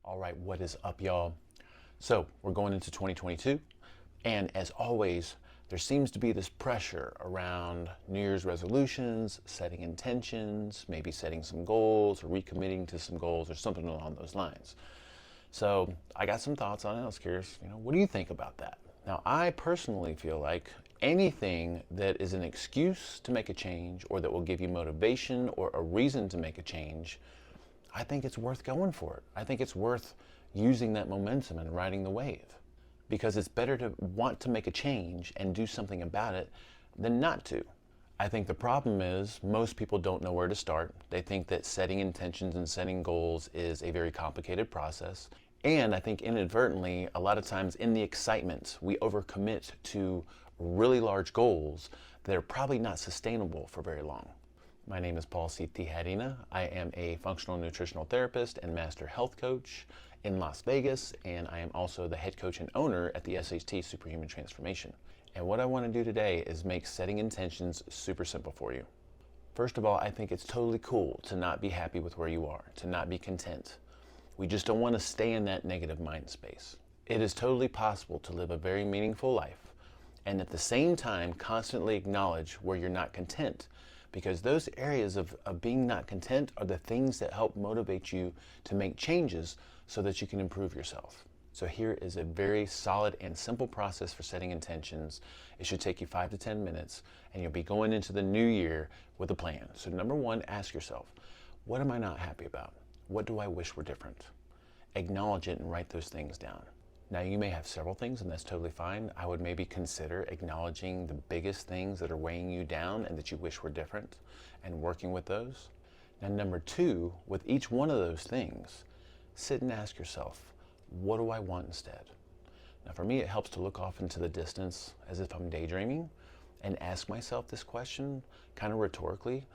All right, what is up, y'all? So we're going into 2022, and as always, there seems to be this pressure around New Year's resolutions, setting intentions, maybe setting some goals or recommitting to some goals or something along those lines. So I got some thoughts on it. I was curious, what do you think about that? Now, I personally feel like anything that is an excuse to make a change or that will give you motivation or a reason to make a change, I think it's worth going for it. I think it's worth using that momentum and riding the wave, because it's better to want to make a change and do something about it than not to. I think the problem is most people don't know where to start. They think that setting intentions and setting goals is a very complicated process. And I think inadvertently, a lot of times in the excitement, we overcommit to really large goals that are probably not sustainable for very long. My name is Paul C. Tijerina. I am a functional nutritional therapist and master health coach in Las Vegas, and I am also the head coach and owner at the SHT SuperHuman Transformation. And what I want to do today is make setting intentions super simple for you. First of all, I think it's totally cool to not be happy with where you are, to not be content. We just don't want to stay in that negative mind space. It is totally possible to live a very meaningful life and at the same time constantly acknowledge where you're not content, because those areas of being not content are the things that help motivate you to make changes so that you can improve yourself. So here is a very solid and simple process for setting intentions. It should take you 5 to 10 minutes, and you'll be going into the new year with a plan. So number one, ask yourself, what am I not happy about? What do I wish were different? Acknowledge it and write those things down. Now, you may have several things, and that's totally fine. I would maybe consider acknowledging the biggest things that are weighing you down and that you wish were different and working with those. Now, number two, with each one of those things, sit and ask yourself, what do I want instead? Now, for me, it helps to look off into the distance as if I'm daydreaming and ask myself this question kind of rhetorically.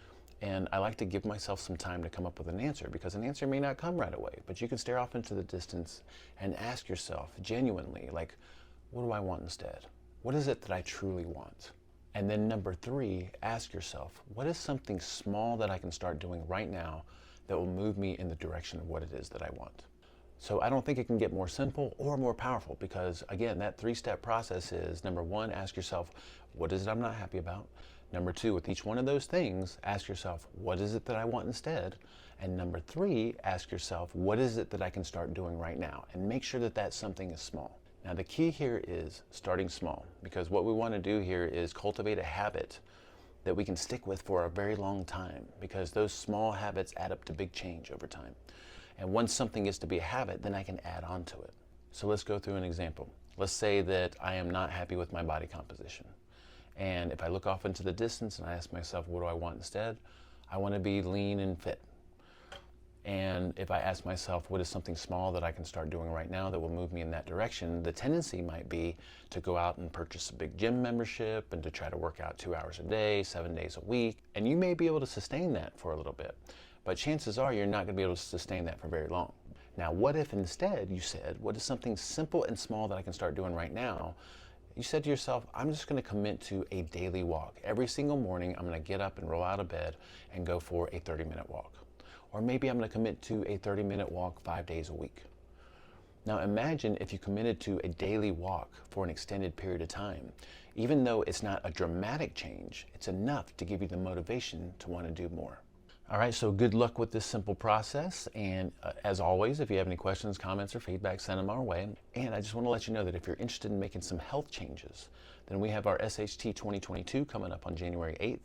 And I like to give myself some time to come up with an answer, because an answer may not come right away, but you can stare off into the distance and ask yourself genuinely, like, what do I want instead? What is it that I truly want? And then number three, ask yourself, what is something small that I can start doing right now that will move me in the direction of what it is that I want? So I don't think it can get more simple or more powerful, because again, that 3-step process is, number one, ask yourself, what is it I'm not happy about? Number two, with each one of those things, ask yourself, what is it that I want instead? And number three, ask yourself, what is it that I can start doing right now? And make sure that that something is small. Now, the key here is starting small, because what we want to do here is cultivate a habit that we can stick with for a very long time, because those small habits add up to big change over time. And once something gets to be a habit, then I can add on to it. So let's go through an example. Let's say that I am not happy with my body composition. And if I look off into the distance and I ask myself, what do I want instead? I want to be lean and fit. And if I ask myself, what is something small that I can start doing right now that will move me in that direction? The tendency might be to go out and purchase a big gym membership and to try to work out 2 hours a day, 7 days a week. And you may be able to sustain that for a little bit, but chances are you're not going to be able to sustain that for very long. Now, what if instead you said, what is something simple and small that I can start doing right now? You said to yourself, I'm just going to commit to a daily walk. Every single morning, I'm going to get up and roll out of bed and go for a 30-minute walk. Or maybe I'm going to commit to a 30-minute walk 5 days a week. Now imagine if you committed to a daily walk for an extended period of time. Even though it's not a dramatic change, it's enough to give you the motivation to want to do more. All right, so good luck with this simple process. And as always, if you have any questions, comments, or feedback, send them our way. And I just want to let you know that if you're interested in making some health changes, then we have our SHT 2022 coming up on January 8th.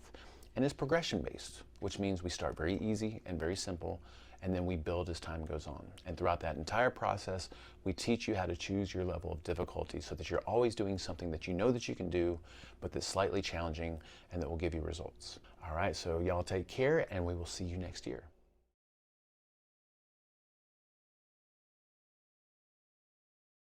And it's progression-based, which means we start very easy and very simple, and then we build as time goes on. And throughout that entire process, we teach you how to choose your level of difficulty so that you're always doing something that you know that you can do, but that's slightly challenging and that will give you results. All right, so y'all take care, and we will see you next year.